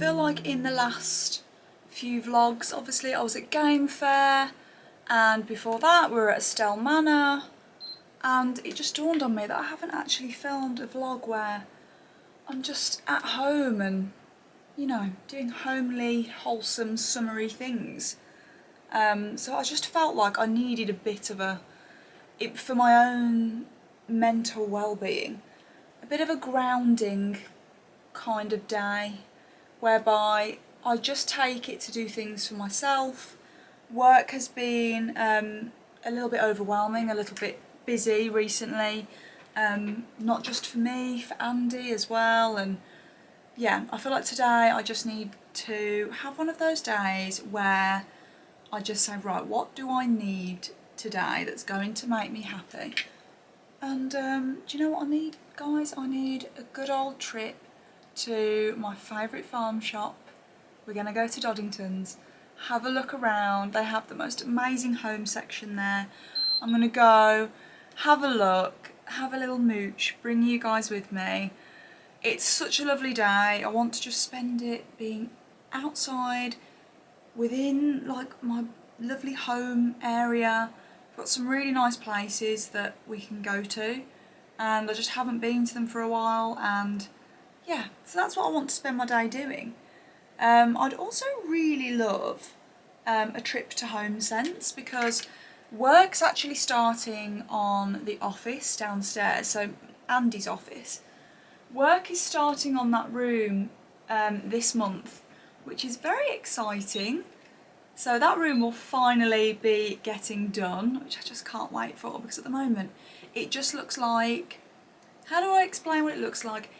feel like in the last few vlogs, obviously I was at Game Fair, and before that we were at Estelle Manor, and it just dawned on me that I haven't actually filmed a vlog where I'm just at home and, you know, doing homely, wholesome, summery things. So I just felt like I needed a bit of for my own mental well-being, a bit of a grounding kind of day, whereby I just take it to do things for myself. Work has been a little bit overwhelming, a little bit busy recently, not just for me, for Andy as well, and yeah, I feel like today I just need to have one of those days where I just say, right, what do I need today that's going to make me happy? And do you know what I need, guys? I need a good old trip to my favourite farm shop. We're going to go to Doddington's, have a look around. They have the most amazing home section there. I'm going to go, have a look, have a little mooch, bring you guys with me. It's such a lovely day. I want to just spend it being outside within like my lovely home area. I've got some really nice places that we can go to, and I just haven't been to them for a while, and yeah, so that's what I want to spend my day doing. I'd also really love a trip to Home Sense, because work's actually starting on the office downstairs, so Andy's office. Work is starting on that room this month, which is very exciting. So that room will finally be getting done, which I just can't wait for, because at the moment it just looks like, how do I explain what it looks like?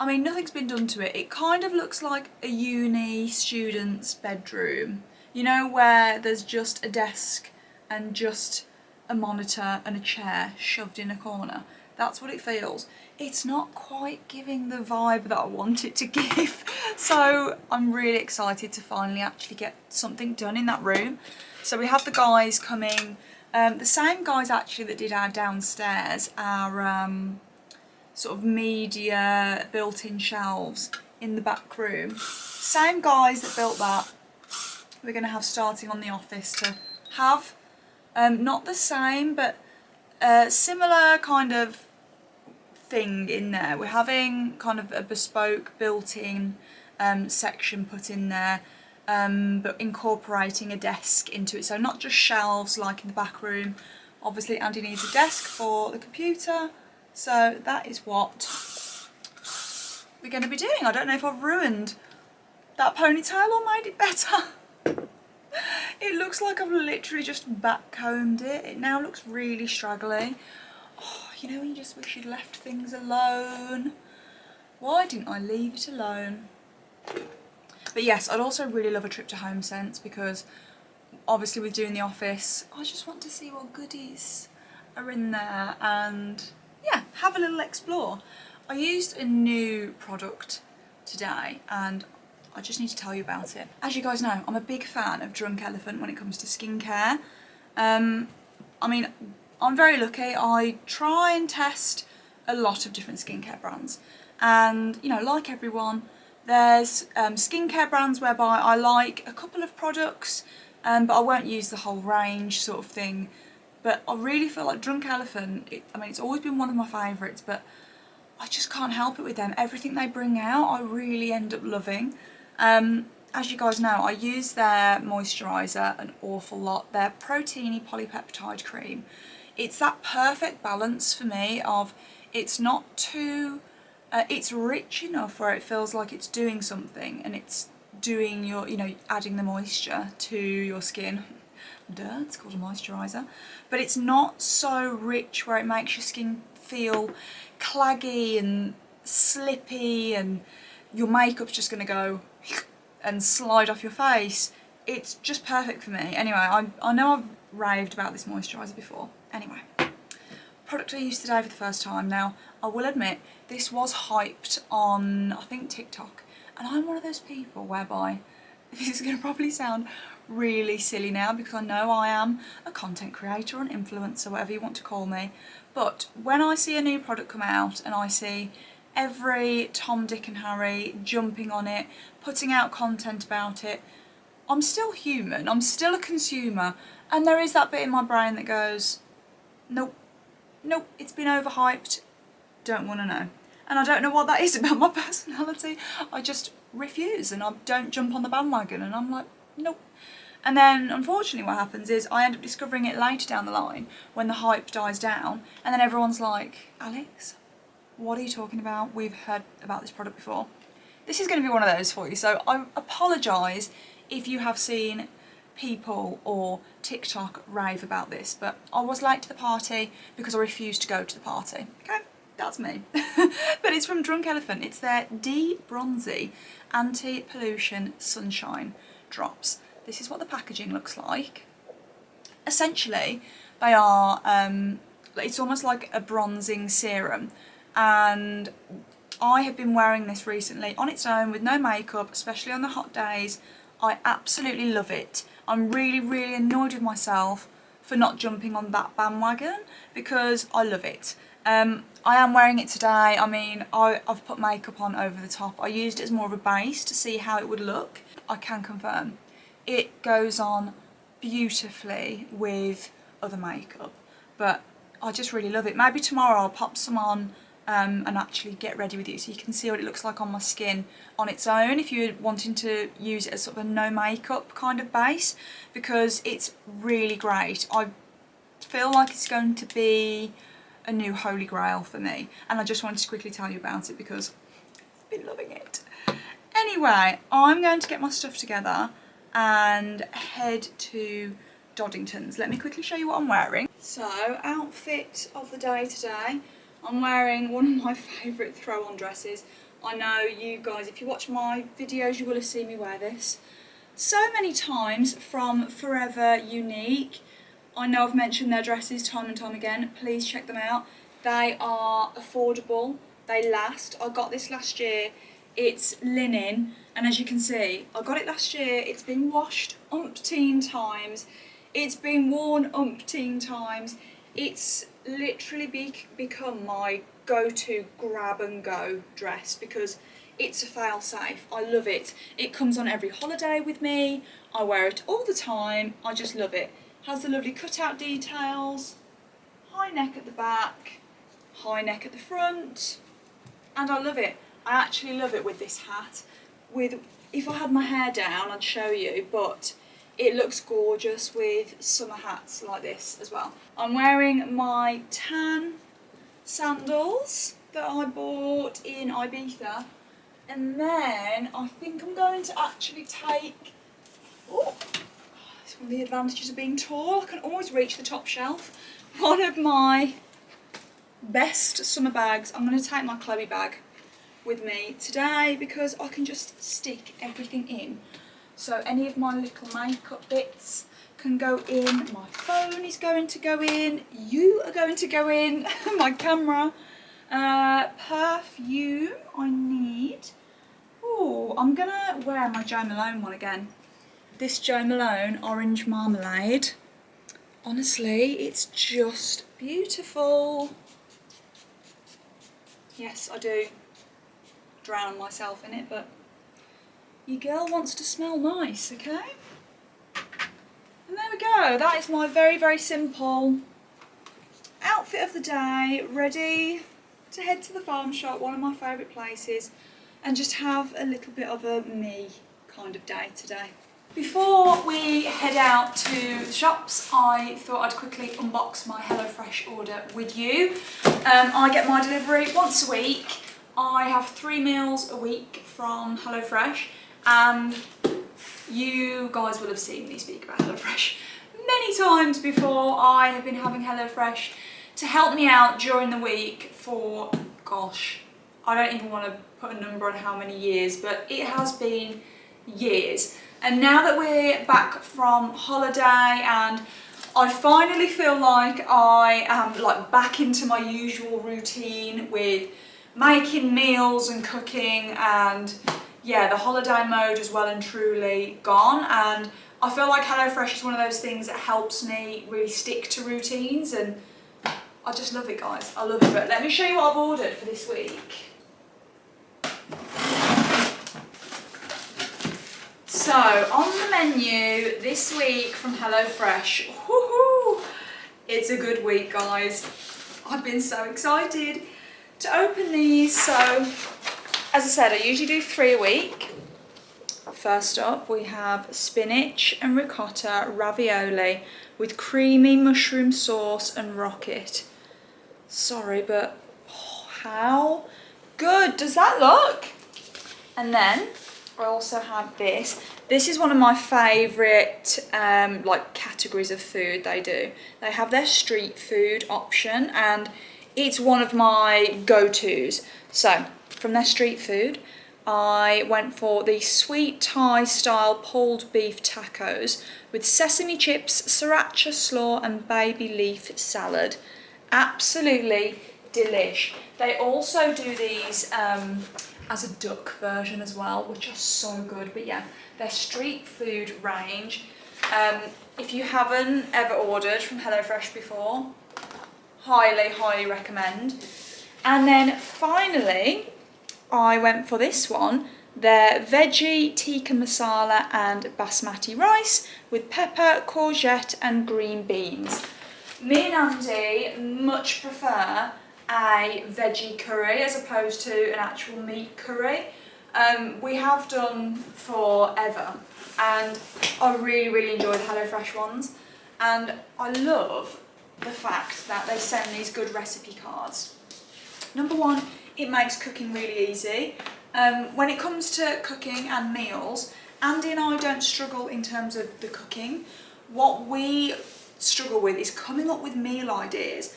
I mean, nothing's been done to it. It kind of looks like a uni student's bedroom, you know, where there's just a desk and just a monitor and a chair shoved in a corner. That's what it feels. It's not quite giving the vibe that I want it to give. So I'm really excited to finally actually get something done in that room. So we have the guys coming, the same guys actually that did our downstairs, our sort of media built-in shelves in the back room. Same guys that built that, we're going to have starting on the office to have, not the same, but similar kind of thing in there. We're having kind of a bespoke built-in section put in there, but incorporating a desk into it. So not just shelves like in the back room. Obviously Andy needs a desk for the computer. So that is what we're going to be doing. I don't know if I've ruined that ponytail or made it better. It looks like I've literally just backcombed it. It now looks really straggly. Oh, you know when you just wish you'd left things alone? Why didn't I leave it alone? But yes, I'd also really love a trip to Home Sense, because obviously with doing the office, I just want to see what goodies are in there and yeah, have a little explore. I used a new product today and I just need to tell you about it. As you guys know, I'm a big fan of Drunk Elephant when it comes to skincare. I mean, I'm very lucky. I try and test a lot of different skincare brands, and you know, like everyone, there's skincare brands whereby I like a couple of products, but I won't use the whole range sort of thing. But I really feel like Drunk Elephant, I mean, it's always been one of my favourites, but I just can't help it with them. Everything they bring out, I really end up loving. As you guys know, I use their moisturiser an awful lot, their Proteiny Polypeptide Cream. It's that perfect balance for me of, it's not too, it's rich enough where it feels like it's doing something, and it's doing your, you know, adding the moisture to your skin. Duh, it's called a moisturiser. But it's not so rich where it makes your skin feel claggy and slippy and your makeup's just going to go and slide off your face. It's just perfect for me. Anyway, I know I've raved about this moisturiser before. Anyway, product I used today for the first time. Now, I will admit, this was hyped on, I think, TikTok. And I'm one of those people whereby, this is going to probably sound really silly now, because I know I am a content creator, an influencer, whatever you want to call me. But when I see a new product come out and I see every Tom, Dick and Harry, jumping on it, putting out content about it. I'm still human, I'm still a consumer, and there is that bit in my brain that goes, nope, nope, it's been overhyped, don't want to know. And I don't know what that is about my personality. I just refuse and I don't jump on the bandwagon, and I'm like, nope. And then unfortunately what happens is I end up discovering it later down the line when the hype dies down, and then everyone's like, Alex, what are you talking about? We've heard about this product before. This is going to be one of those for you, so I apologise if you have seen people or TikTok rave about this, but I was late to the party because I refused to go to the party. Okay, that's me. But it's from Drunk Elephant. It's their De-Bronzy Anti-Pollution Sunshine Drops. This is what the packaging looks like. Essentially, they are, it's almost like a bronzing serum, and I have been wearing this recently on its own with no makeup, especially on the hot days. I absolutely love it. I'm really, really annoyed with myself for not jumping on that bandwagon because I love it. I am wearing it today. I mean, I've put makeup on over the top. I used it as more of a base to see how it would look. I can confirm it goes on beautifully with other makeup, but I just really love it. Maybe tomorrow I'll pop some on and actually get ready with you so you can see what it looks like on my skin on its own if you're wanting to use it as sort of a no makeup kind of base, because it's really great. I feel like it's going to be a new holy grail for me, and I just wanted to quickly tell you about it because I've been loving it. Anyway, I'm going to get my stuff together and head to Doddington's. Let me quickly show you what I'm wearing. So, outfit of the day today. I'm wearing one of my favourite throw-on dresses. I know you guys, if you watch my videos, you will have seen me wear this so many times, from Forever Unique. I know I've mentioned their dresses time and time again. Please check them out. They are affordable. They last. I got this last year. It's linen, and as you can see, I got it last year. It's been washed umpteen times. It's been worn umpteen times. It's literally become my go-to grab and go dress because it's a fail-safe. I love it. It comes on every holiday with me. I wear it all the time. I just love it. Has the lovely cut-out details, high neck at the back, high neck at the front, and I love it. I actually love it with this hat. If I had my hair down, I'd show you, but it looks gorgeous with summer hats like this as well. I'm wearing my tan sandals that I bought in Ibiza, and then I think I'm going to actually take, oh, it's one of the advantages of being tall, I can always reach the top shelf. One of my best summer bags, I'm going to take my Chloe bag with me today because I can just stick everything in. So any of my little makeup bits can go in, my phone is going to go in, you are going to go in, my camera, perfume I need. Oh, I'm gonna wear my Jo Malone one again. This Jo Malone Orange Marmalade. Honestly, it's just beautiful. Yes, I do drown myself in it, but your girl wants to smell nice, okay? And there we go, that is my very, very simple outfit of the day, ready to head to the farm shop, one of my favourite places, and just have a little bit of a me kind of day today. Before we head out to the shops, I thought I'd quickly unbox my HelloFresh order with you. I get my delivery once a week. I have 3 meals a week from HelloFresh, and you guys will have seen me speak about HelloFresh many times before. I have been having HelloFresh to help me out during the week for, gosh, I don't even want to put a number on how many years, but it has been years. And now that we're back from holiday and I finally feel like I am like back into my usual routine with making meals and cooking, and yeah, the holiday mode is well and truly gone, and I feel like HelloFresh is one of those things that helps me really stick to routines, and I just love it, guys. I love it. But let me show you what I've ordered for this week. So, on the menu this week from HelloFresh, woohoo! It's a good week, guys. I've been so excited to open these. So, as I said, I usually do 3 a week. First up, we have spinach and ricotta ravioli with creamy mushroom sauce and rocket. Sorry, but how good does that look? And then I also have this. This is one of my favourite like categories of food they do. They have their street food option and it's one of my go-tos. So from their street food, I went for the sweet Thai style pulled beef tacos with sesame chips, sriracha slaw and baby leaf salad. Absolutely delish. They also do these as a duck version as well, which are so good. But yeah, their street food range. If you haven't ever ordered from HelloFresh before, highly recommend. And then finally, I went for this one, their veggie tikka masala and basmati rice with pepper, courgette and green beans. Me and Andy much prefer a veggie curry as opposed to an actual meat curry. We have done forever and I really enjoy the HelloFresh ones, and I love the fact that they send these good recipe cards. Number one, it makes cooking really easy. When it comes to cooking and meals, Andy and I don't struggle in terms of the cooking. What we struggle with is coming up with meal ideas.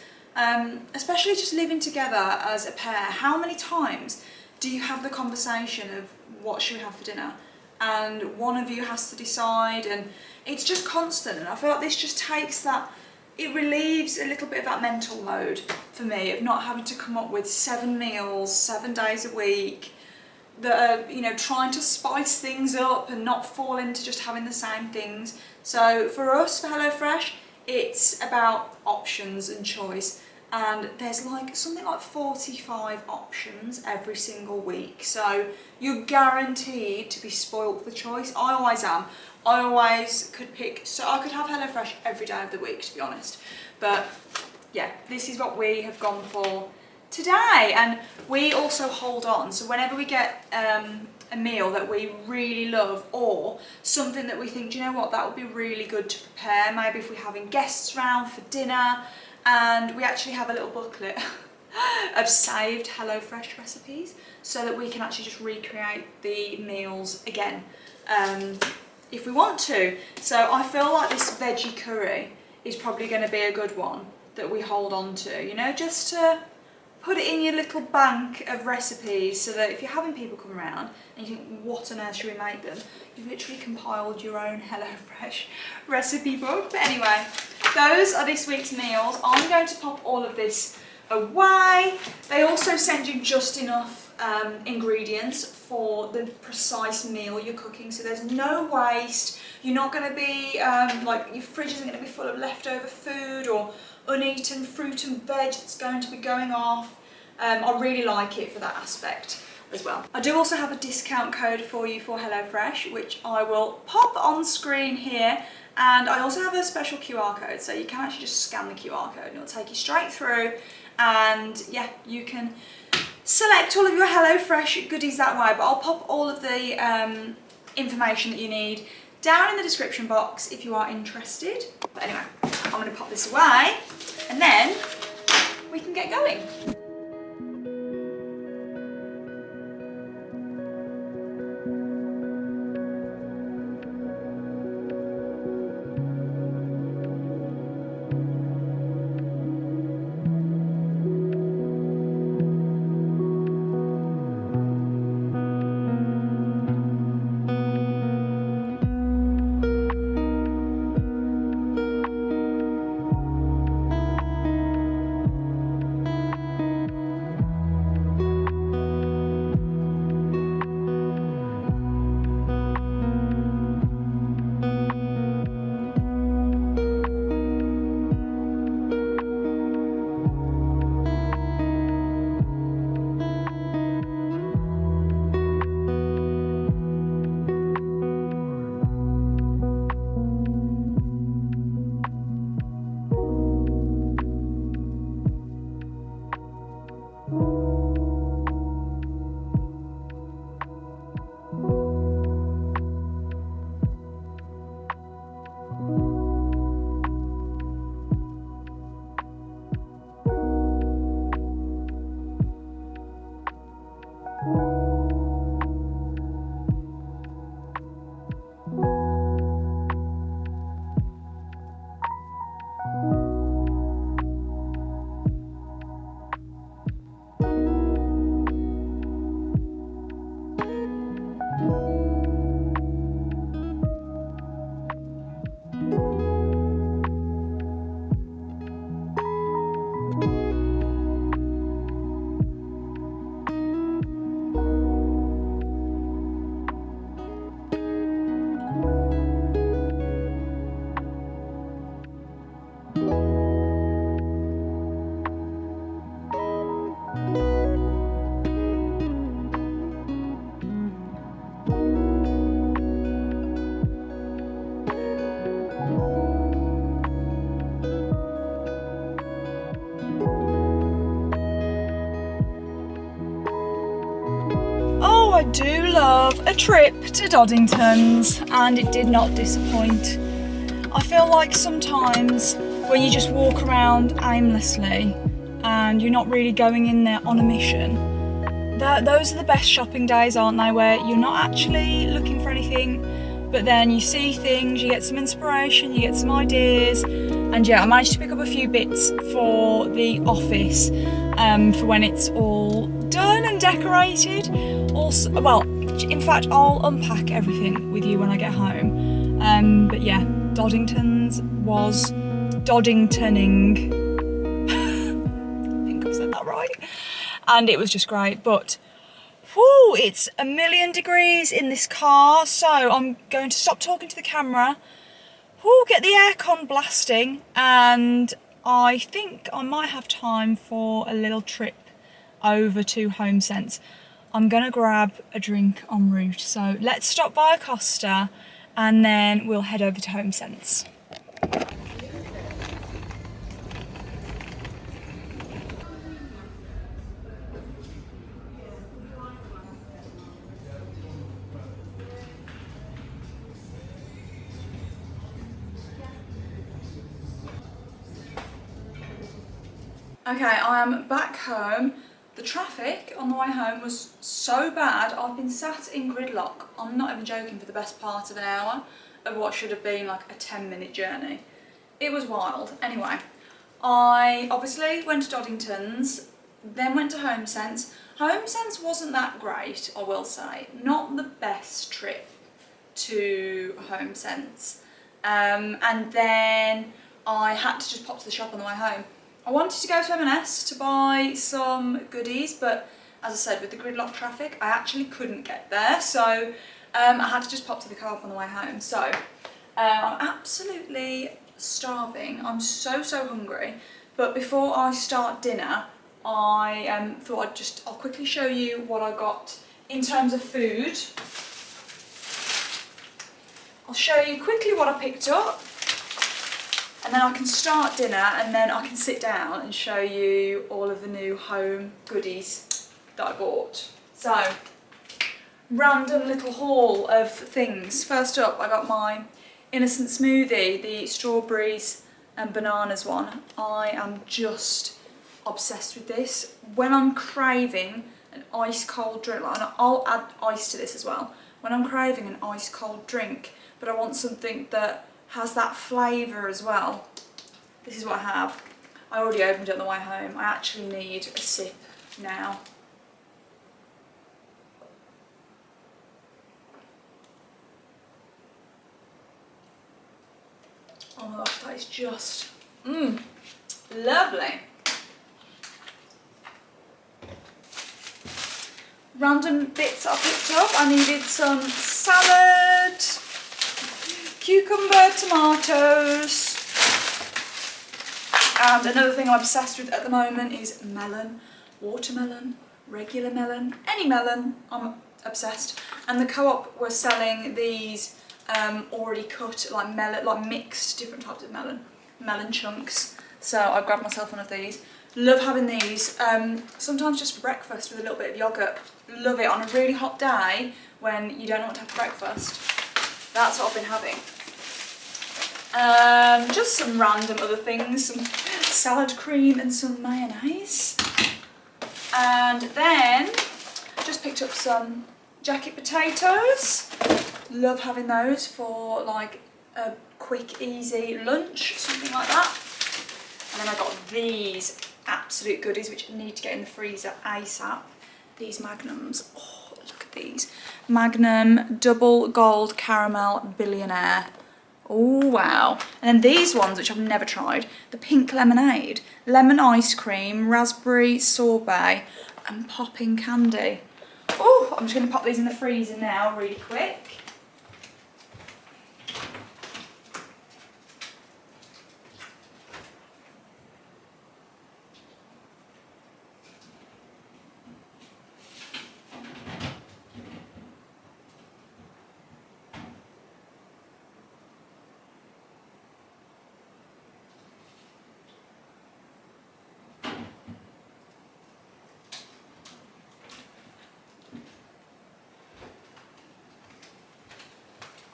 Especially just living together as a pair, how many times do you have the conversation of what should we have for dinner? And one of you has to decide, and it's just constant. And I feel like this just takes that, it relieves a little bit of that mental load for me of not having to come up with 7 meals, 7 days a week that are, you know, trying to spice things up and not fall into just having the same things. So for us, for HelloFresh, it's about options and choice, and there's like something like 45 options every single week, so you're guaranteed to be spoilt for choice. I always am. I always could pick, so I could have HelloFresh every day of the week, to be honest, but yeah, this is what we have gone for today. And we also hold on, so whenever we get a meal that we really love or something that we think, do you know what, that would be really good to prepare, maybe if we're having guests round for dinner, and we actually have a little booklet of saved HelloFresh recipes so that we can actually just recreate the meals again if we want to. So I feel like this veggie curry is probably going to be a good one that we hold on to, you know, just to put it in your little bank of recipes so that if you're having people come around and you think, what on earth should we make them? You've literally compiled your own HelloFresh recipe book. But anyway, those are this week's meals. I'm going to pop all of this away. They also send you just enough ingredients for the precise meal you're cooking, so there's no waste. You're not going to be, like, your fridge isn't going to be full of leftover food or uneaten fruit and veg that's going to be going off. I really like it for that aspect as well. I do also have a discount code for you for HelloFresh, which I will pop on screen here, and I also have a special QR code, so you can actually just scan the QR code and it'll take you straight through, and yeah, you can select all of your HelloFresh goodies that way. But I'll pop all of the information that you need down in the description box if you are interested. But anyway, I'm going to pop this away and then we can get going. do love a trip to Doddington's, and it did not disappoint. I feel like sometimes when you just walk around aimlessly and you're not really going in there on a mission, those are the best shopping days, aren't they, where you're not actually looking for anything, but then you see things, you get some inspiration, you get some ideas. And yeah, I managed to pick up a few bits for the office for when it's all done and decorated. Also, well, in fact, I'll unpack everything with you when I get home. But yeah, Doddington's was Doddingtoning. I think I've said that right. And it was just great, but whoo, it's 1,000,000 degrees in this car, so I'm going to stop talking to the camera. Whoo, get the aircon blasting, and I think I might have time for a little trip over to HomeSense. I'm gonna grab a drink en route, so let's stop by Costa and then we'll head over to HomeSense. Okay, I am back home. The traffic on the way home was so bad, I've been sat in gridlock, I'm not even joking, for the best part of an hour of what should have been like a 10-minute journey. It was wild. Anyway, I obviously went to Doddington's, then went to HomeSense. HomeSense wasn't that great, I will say. Not the best trip to HomeSense. And then I had to just pop to the shop on the way home. I wanted to go to M&S to buy some goodies, but as I said, with the gridlock traffic, I actually couldn't get there, so I had to just pop to the Co-op on the way home. So I'm absolutely starving. I'm so hungry. But before I start dinner, I thought I'll quickly show you what I got in terms of food. I'll show you quickly what I picked up, and then I can start dinner, and then I can sit down and show you all of the new home goodies that I bought. So, random little haul of things. First up, I got my innocent smoothie, the strawberries and bananas one. I am just obsessed with this. When I'm craving an ice cold drink, and I'll add ice to this as well. When I'm craving an ice cold drink, but I want something that has that flavour as well, this is what I have. I already opened it on the way home. I actually need a sip now. Oh my gosh, that is just, lovely. Random bits I picked up. I needed some salad, cucumber, tomatoes, and another thing I'm obsessed with at the moment is melon, watermelon, regular melon, any melon, I'm obsessed. And the Co-op were selling these already cut, like mixed different types of melon chunks. So I grabbed myself one of these. Love having these, sometimes just for breakfast with a little bit of yoghurt. Love it on a really hot day when you don't know what to have for breakfast. That's what I've been having. Just some random other things, some salad cream and some mayonnaise. And then just picked up some jacket potatoes. Love having those for like a quick, easy lunch, something like that. And then I got these absolute goodies which I need to get in the freezer ASAP. These Magnums. Oh, look at these. Magnum Double Gold Caramel Billionaire. Oh wow. And then these ones which I've never tried. The pink lemonade, lemon ice cream, raspberry sorbet and popping candy. Oh, I'm just going to pop these in the freezer now really quick.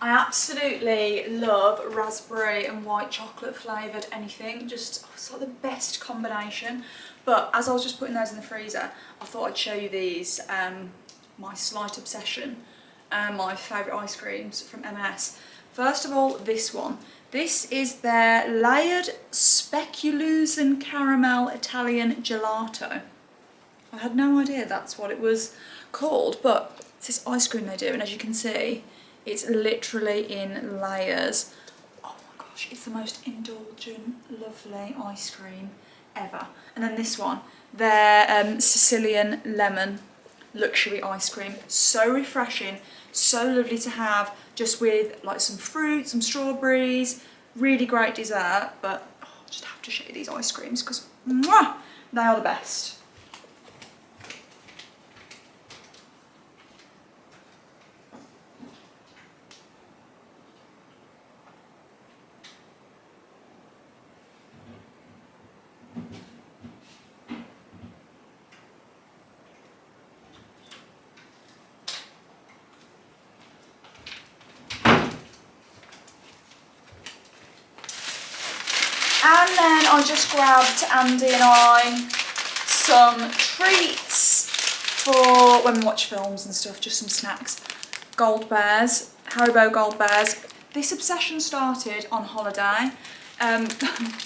I absolutely love raspberry and white chocolate flavoured anything. Just, oh, it's like the best combination. But as I was just putting those in the freezer, I thought I'd show you these, my slight obsession, my favourite ice creams from M&S. First of all, this one. This is their layered speculoos caramel Italian gelato. I had no idea that's what it was called, but it's this ice cream they do, and as you can see, it's literally in layers. Oh my gosh, it's the most indulgent, lovely ice cream ever. And then this one, their Sicilian lemon luxury ice cream. So refreshing, so lovely to have, just with like some fruit, some strawberries, really great dessert. But oh, I just have to show you these ice creams because they are the best. And then I just grabbed Andy and I some treats for when we watch films and stuff, just some snacks. Gold Bears, Haribo Gold Bears. This obsession started on holiday.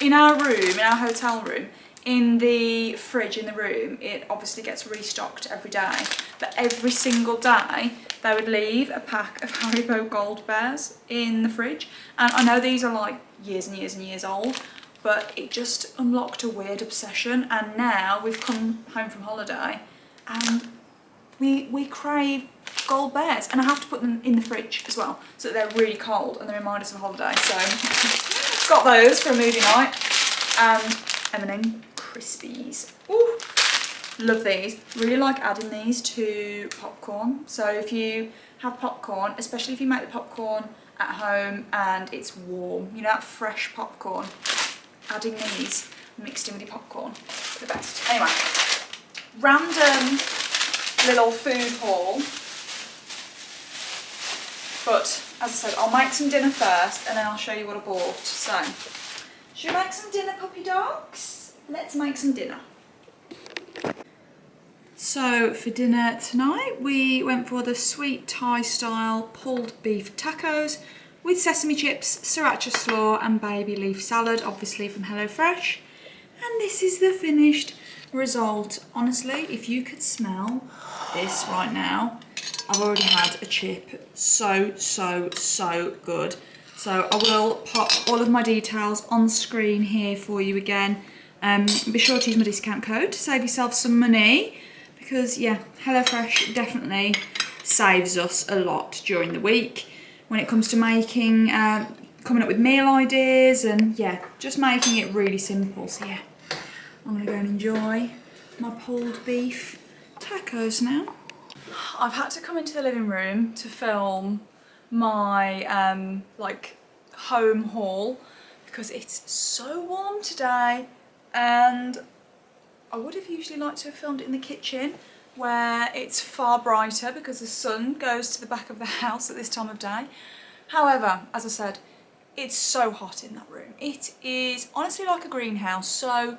In our room, in our hotel room, in the fridge in the room, it obviously gets restocked every day. But every single day, they would leave a pack of Haribo Gold Bears in the fridge. And I know these are like years and years and years old, but it just unlocked a weird obsession. And now we've come home from holiday and we crave Gold Bears, and I have to put them in the fridge as well so that they're really cold and they remind us of holiday. So got those for a movie night. And M&M Crispies. Ooh, love these. Really like adding these to popcorn. So if you have popcorn, especially if you make the popcorn at home and it's warm, you know, that fresh popcorn, adding these mixed in with your popcorn, the best. Anyway, random little food haul. But as I said, I'll make some dinner first and then I'll show you what I bought. So, should we make some dinner, puppy dogs? Let's make some dinner. So for dinner tonight, we went for the sweet Thai style pulled beef tacos with sesame chips, sriracha slaw and baby leaf salad, obviously from HelloFresh. And this is the finished result. Honestly, if you could smell this right now, I've already had a chip. So good. So I will pop all of my details on screen here for you again. Be sure to use my discount code to save yourself some money, because yeah, HelloFresh definitely saves us a lot during the week when it comes to making, coming up with meal ideas, and yeah, just making it really simple. So yeah, I'm gonna go and enjoy my pulled beef tacos now. I've had to come into the living room to film my like home haul because it's so warm today, and I would have usually liked to have filmed it in the kitchen where it's far brighter because the sun goes to the back of the house at this time of day. However, as I said, it's so hot in that room. It is honestly like a greenhouse. So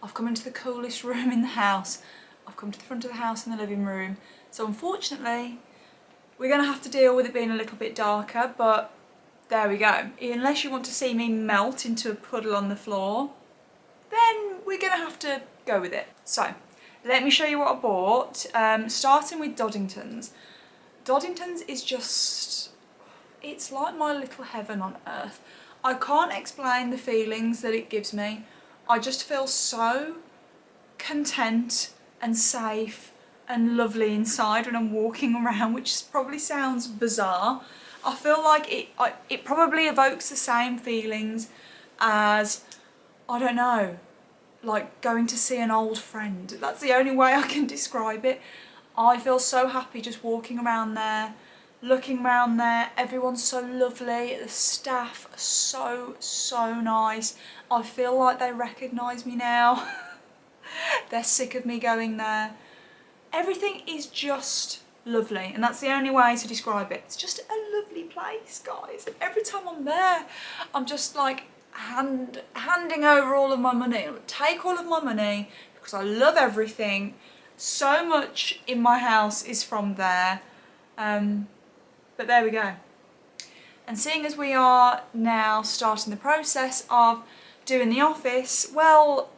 I've come into the coolest room in the house. I've come to the front of the house in the living room. So unfortunately, we're going to have to deal with it being a little bit darker, but there we go. Unless you want to see me melt into a puddle on the floor, then we're going to have to go with it. So let me show you what I bought, starting with Doddington's. Doddington's is just, it's like my little heaven on earth. I can't explain the feelings that it gives me. I just feel so content and safe and lovely inside when I'm walking around, which probably sounds bizarre. I feel like it probably evokes the same feelings as, I don't know, like going to see an old friend. That's the only way I can describe it. I feel so happy just walking around there, looking around there. Everyone's so lovely. The staff are so nice. I feel like they recognise me now. They're sick of me going there. Everything is just lovely, and that's the only way to describe it. It's just a lovely place, guys. And every time I'm there, I'm just like handing over all of my money. Take all of my money because I love everything. So much in my house is from there. But there we go. And seeing as we are now starting the process of doing the office, well,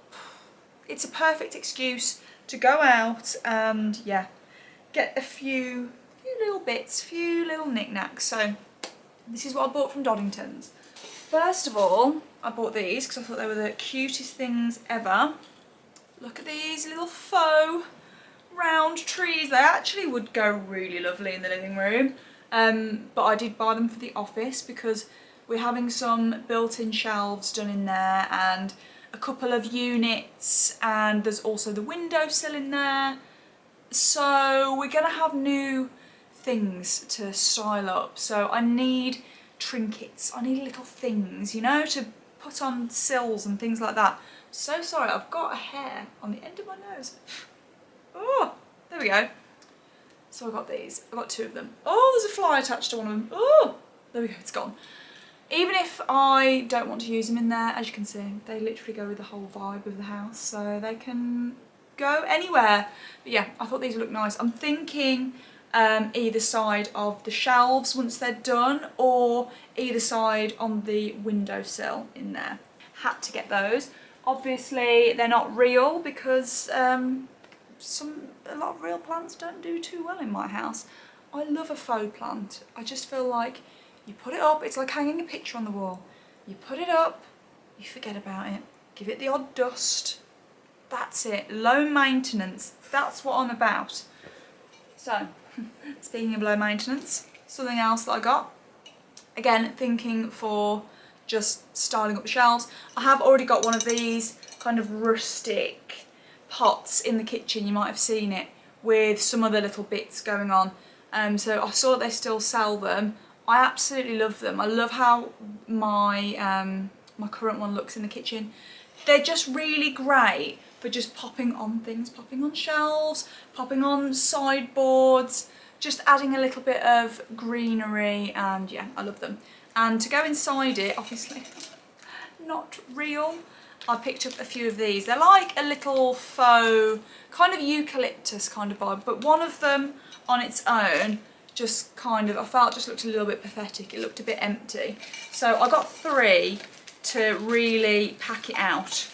it's a perfect excuse to go out and, yeah, get a few little bits, few little knickknacks. So this is what I bought from Doddington's. First of all, I bought these because I thought they were the cutest things ever. Look at these little faux round trees. They actually would go really lovely in the living room. But I did buy them for the office because we're having some built-in shelves done in there and a couple of units, and there's also the windowsill in there. So we're gonna have new things to style up. So I need trinkets, I need little things, you know, to put on sills and things like that. So sorry, I've got a hair on the end of my nose. Oh, there we go. So I got these, I got 2 of them. Oh, there's a fly attached to one of them. Oh, there we go, it's gone. Even if I don't want to use them in there, as you can see, they literally go with the whole vibe of the house, so they can go anywhere. But yeah, I thought these look nice. I'm thinking either side of the shelves once they're done, or either side on the windowsill in there. Had to get those. Obviously, they're not real because a lot of real plants don't do too well in my house. I love a faux plant. I just feel like you put it up, it's like hanging a picture on the wall. You put it up, you forget about it, give it the odd dust. That's it, low maintenance, that's what I'm about. So, speaking of low maintenance, something else that I got. Again, thinking for just styling up the shelves. I have already got one of these kind of rustic pots in the kitchen, you might have seen it, with some other little bits going on. So I saw that they still sell them. I absolutely love them. I love how my my current one looks in the kitchen. They're just really great for just popping on things, popping on shelves, popping on sideboards, just adding a little bit of greenery, and yeah, I love them. And to go inside it, obviously not real, I picked up a few of these. They're like a little faux, kind of eucalyptus kind of vibe, but one of them on its own just kind of, I felt just looked a little bit pathetic. It looked a bit empty. So I got 3 to really pack it out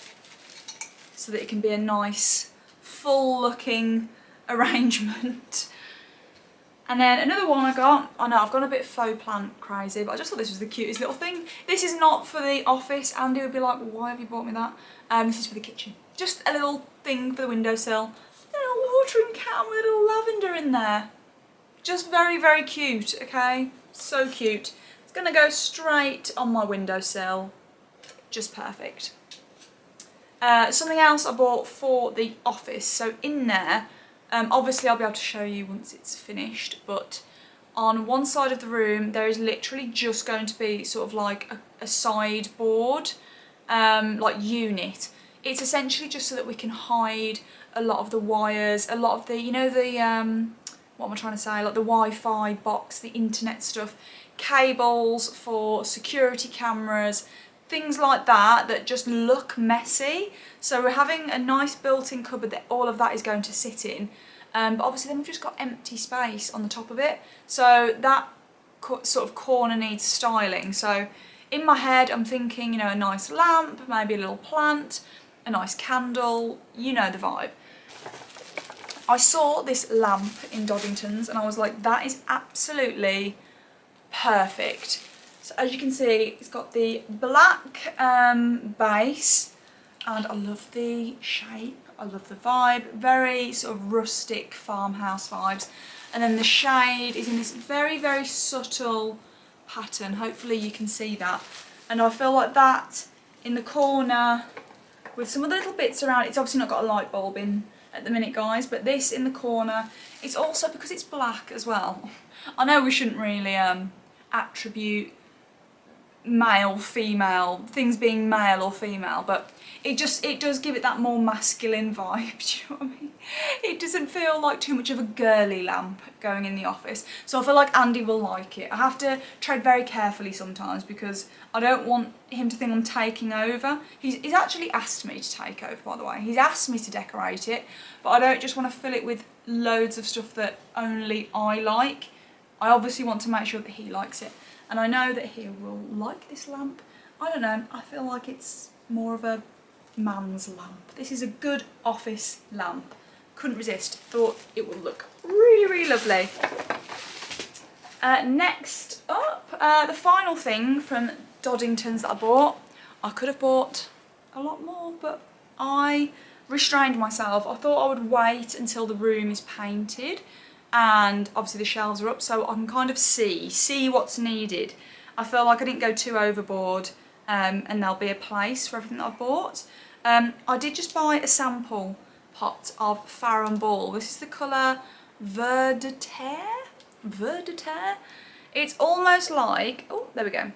so that it can be a nice, full looking arrangement. And then another one I got, I know I've gone a bit faux plant crazy, but I just thought this was the cutest little thing. This is not for the office. Andy would be like, why have you bought me that? This is for the kitchen. Just a little thing for the windowsill. A little watering can with a little lavender in there. Just very, very cute, okay? So cute. It's gonna go straight on my windowsill. Just perfect. Something else I bought for the office. So in there, obviously I'll be able to show you once it's finished, but on one side of the room there is literally just going to be sort of like a sideboard, like unit. It's essentially just so that we can hide a lot of the wires, a lot of the, you know, the, what am I trying to say, like the Wi-Fi box, the internet stuff, cables for security cameras, things like that that just look messy. So we're having a nice built-in cupboard that all of that is going to sit in, but obviously then we've just got empty space on the top of it, so that sort of corner needs styling. So in my head I'm thinking, you know, a nice lamp, maybe a little plant, a nice candle, you know the vibe. I saw this lamp in Doddington's and I was like, that is absolutely perfect. So as you can see, it's got the black base, and I love the shape, I love the vibe, very sort of rustic farmhouse vibes. And then the shade is in this very, very subtle pattern. Hopefully you can see that. And I feel like that in the corner with some other little bits around. It's obviously not got a light bulb in at the minute, guys, but this in the corner, it's also because it's black as well. I know we shouldn't really attribute male, female, things being male or female, but it does give it that more masculine vibe, do you know what I mean? It doesn't feel like too much of a girly lamp going in the office, so I feel like Andy will like it. I have to tread very carefully sometimes because I don't want him to think I'm taking over. He's actually asked me to take over, by the way. He's asked me to decorate it, but I don't just want to fill it with loads of stuff that only I like. I obviously want to make sure that he likes it. And I know that he will like this lamp. I don't know, I feel like it's more of a man's lamp. This is a good office lamp. Couldn't resist, thought it would look really, really lovely. Next up, the final thing from Doddington's that I bought. I could have bought a lot more, but I restrained myself. I thought I would wait until the room is painted and obviously the shelves are up so I can kind of see what's needed. I feel like I didn't go too overboard and there'll be a place for everything that I've bought. I did just buy a sample pot of Farrow & Ball. This is the colour Ver de Terre? Ver de Terre? It's almost like, oh there we go.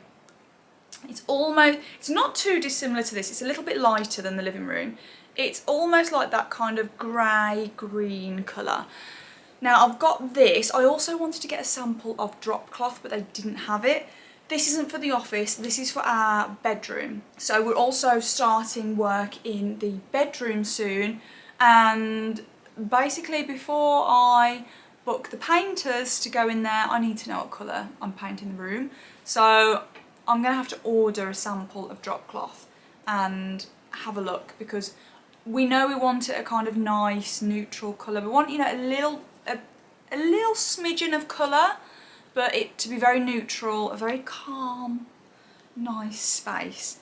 It's not too dissimilar to this, it's a little bit lighter than the living room. It's almost like that kind of grey green colour. Now I've got this. I also wanted to get a sample of drop cloth, but they didn't have it. This isn't for the office, this is for our bedroom. So we're also starting work in the bedroom soon, and basically before I book the painters to go in there, I need to know what colour I'm painting the room. So I'm going to have to order a sample of drop cloth and have a look, because we know we want it a kind of nice neutral colour. We want, you know, a little smidgen of colour, but it to be very neutral, a very calm, nice space.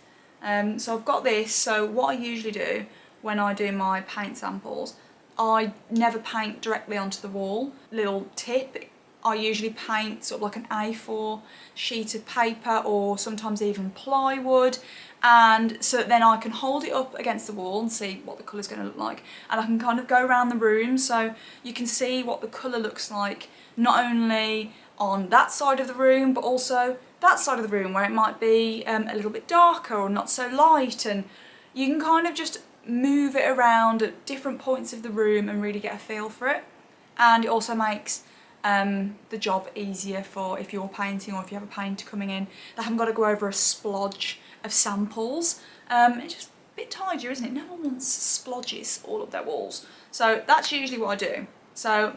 So I've got this. So what I usually do when I do my paint samples, I never paint directly onto the wall. Little tip, I usually paint sort of like an A4 sheet of paper or sometimes even plywood, and so that then I can hold it up against the wall and see what the colour's going to look like, and I can kind of go around the room so you can see what the colour looks like, not only on that side of the room but also that side of the room where it might be a little bit darker or not so light, and you can kind of just move it around at different points of the room and really get a feel for it. And it also makes the job easier for if you're painting or if you have a painter coming in. They haven't got to go over a splodge of samples. It's just a bit tidier, isn't it? No one wants splodges all up their walls. So that's usually what I do. So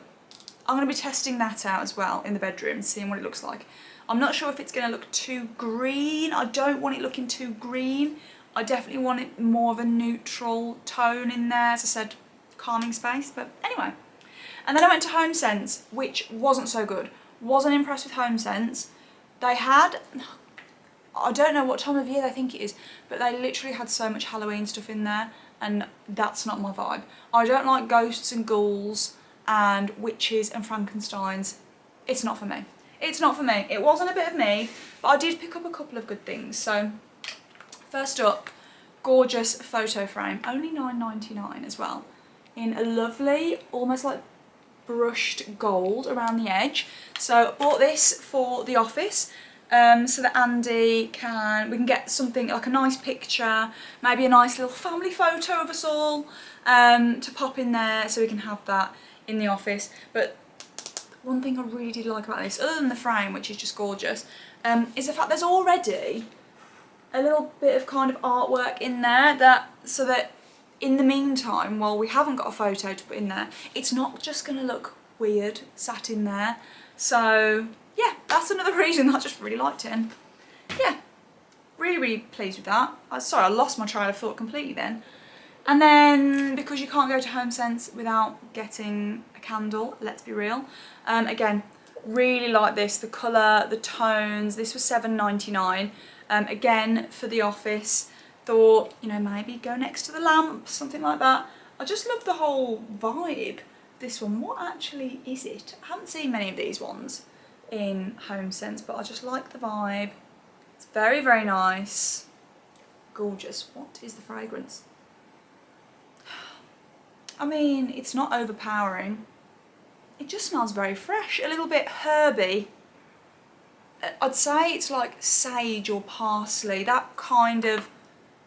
I'm going to be testing that out as well in the bedroom, seeing what it looks like. I'm not sure if it's going to look too green. I don't want it looking too green. I definitely want it more of a neutral tone in there, as I said, calming space. But anyway. And then I went to HomeSense, which wasn't so good. Wasn't impressed with HomeSense. They had, I don't know what time of year they think it is, but they literally had so much Halloween stuff in there, and that's not my vibe. I don't like ghosts and ghouls and witches and Frankensteins. It's not for me. It's not for me. It wasn't a bit of me, but I did pick up a couple of good things. So first up, gorgeous photo frame, only £9.99 as well, in a lovely, almost like brushed gold around the edge. So I bought this for the office so that Andy we can get something like a nice picture, maybe a nice little family photo of us all to pop in there, so we can have that in the office. But one thing I really did like about this, other than the frame, which is just gorgeous, is the fact there's already a little bit of kind of artwork in there, so that in the meantime, while we haven't got a photo to put in there, it's not just going to look weird sat in there. So yeah, that's another reason that I just really liked it. And yeah, really, really pleased with that. Sorry, I lost my train of thought completely then. And then, because you can't go to HomeSense without getting a candle, let's be real. Again, really like this, the colour, the tones. This was £7.99. Again, for the office. Thought, you know, maybe go next to the lamp, something like that. I just love the whole vibe. This one, what actually is it? I haven't seen many of these ones in HomeSense, but I just like the vibe. It's very, very nice. Gorgeous. What is the fragrance? I mean, it's not overpowering. It just smells very fresh, a little bit herby. I'd say it's like sage or parsley, that kind of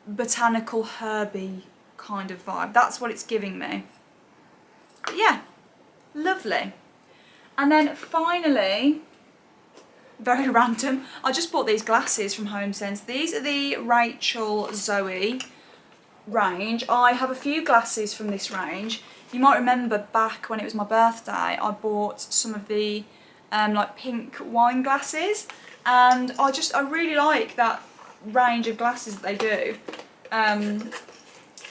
botanical herby kind of vibe. That's what it's giving me. But yeah, lovely. And then finally, very random, I just bought these glasses from HomeSense. These are the Rachel Zoe range. I have a few glasses from this range. You might remember back when it was my birthday, I bought some of the like pink wine glasses, and I really like that range of glasses that they do.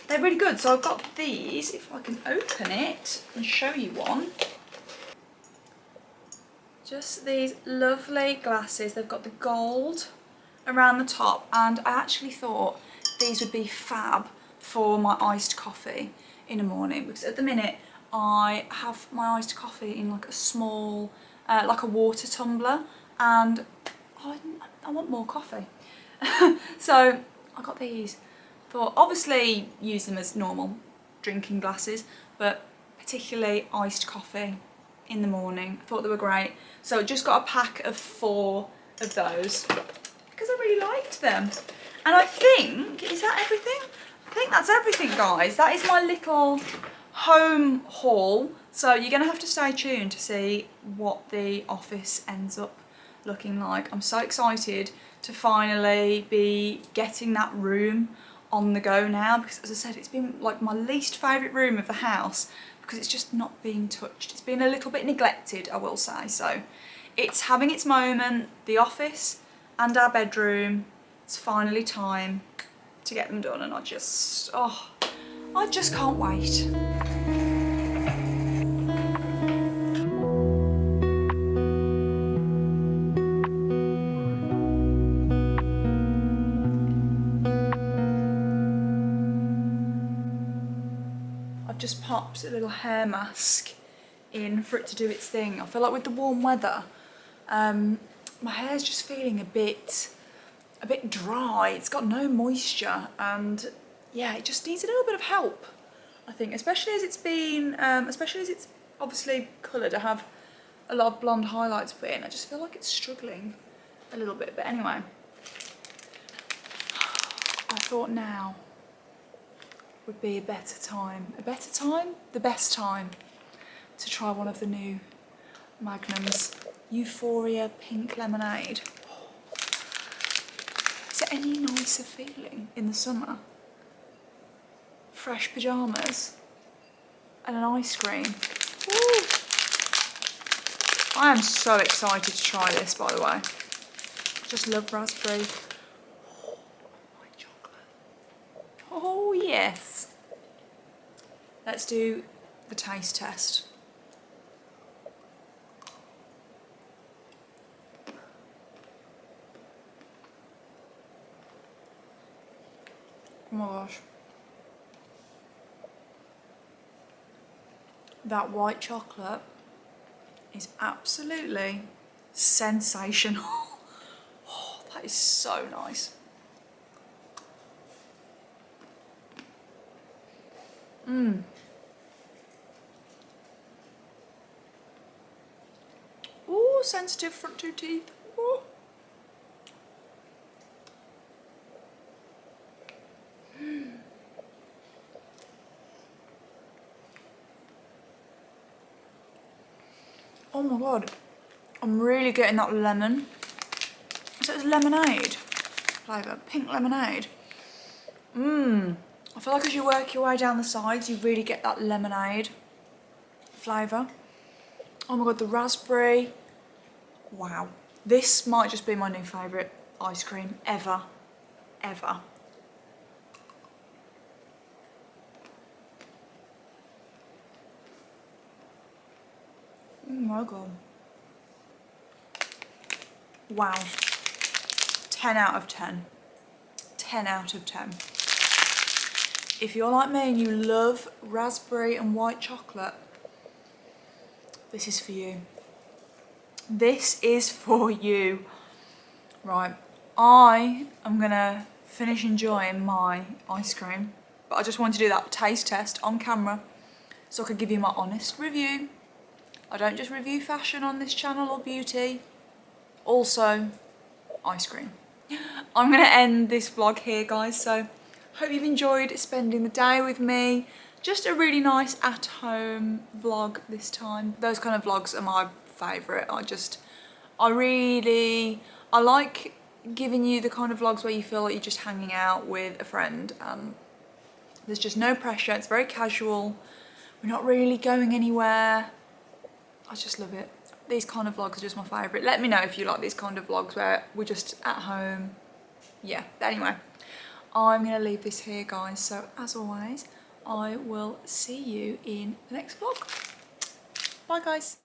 They're really good. So I've got these, if I can open it and show you one. Just these lovely glasses. They've got the gold around the top, and I actually thought these would be fab for my iced coffee in the morning, because at the minute I have my iced coffee in like a small, like a water tumbler, and I want more coffee. So I got these. Thought obviously use them as normal drinking glasses, but particularly iced coffee in the morning. I thought they were great. So I just got a pack of 4 of those because I really liked them. And I think, is that everything? I think that's everything, guys. That is my little home haul. So you're going to have to stay tuned to see what the office ends up looking like. I'm so excited to finally be getting that room on the go now, because as I said, it's been like my least favourite room of the house because it's just not being touched. It's been a little bit neglected, I will say. So it's having its moment, the office and our bedroom. It's finally time to get them done, and I just can't wait. I've just popped a little hair mask in for it to do its thing. I feel like with the warm weather, my hair's just feeling a bit dry. It's got no moisture, and yeah, it just needs a little bit of help, I think, especially as it's obviously coloured. I have a lot of blonde highlights put in. I just feel like it's struggling a little bit, but anyway, I thought now would be the best time to try one of the new Magnums. Euphoria Pink Lemonade. Is there any nicer feeling in the summer? Fresh pyjamas and an ice cream. Woo. I am so excited to try this, by the way. Just love raspberry. White chocolate. Oh yes. Let's do the taste test. Oh my gosh. That white chocolate is absolutely sensational. Oh, that is so nice. Ooh, sensitive front 2 teeth. Ooh. Oh my god, I'm really getting that lemon. So it's lemonade flavour, pink lemonade. I feel like as you work your way down the sides, you really get that lemonade flavour. Oh my god, the raspberry. Wow. This might just be my new favourite ice cream ever. Ever. Oh my god. Wow. 10 out of 10. 10 out of 10. If you're like me and you love raspberry and white chocolate, this is for you. This is for you. Right, I am gonna finish enjoying my ice cream, but I just wanted to do that taste test on camera so I could give you my honest review. I don't just review fashion on this channel or beauty also ice cream. I'm gonna end this vlog here, guys, so hope you've enjoyed spending the day with me. Just a really nice at-home vlog this time. Those kind of vlogs are my favourite. I like giving you the kind of vlogs where you feel like you're just hanging out with a friend. There's just no pressure, it's very casual. We're not really going anywhere. I just love it. These kind of vlogs are just my favourite. Let me know if you like these kind of vlogs where we're just at home. Yeah, anyway, I'm gonna leave this here, guys. So as always, I will see you in the next vlog. Bye, guys.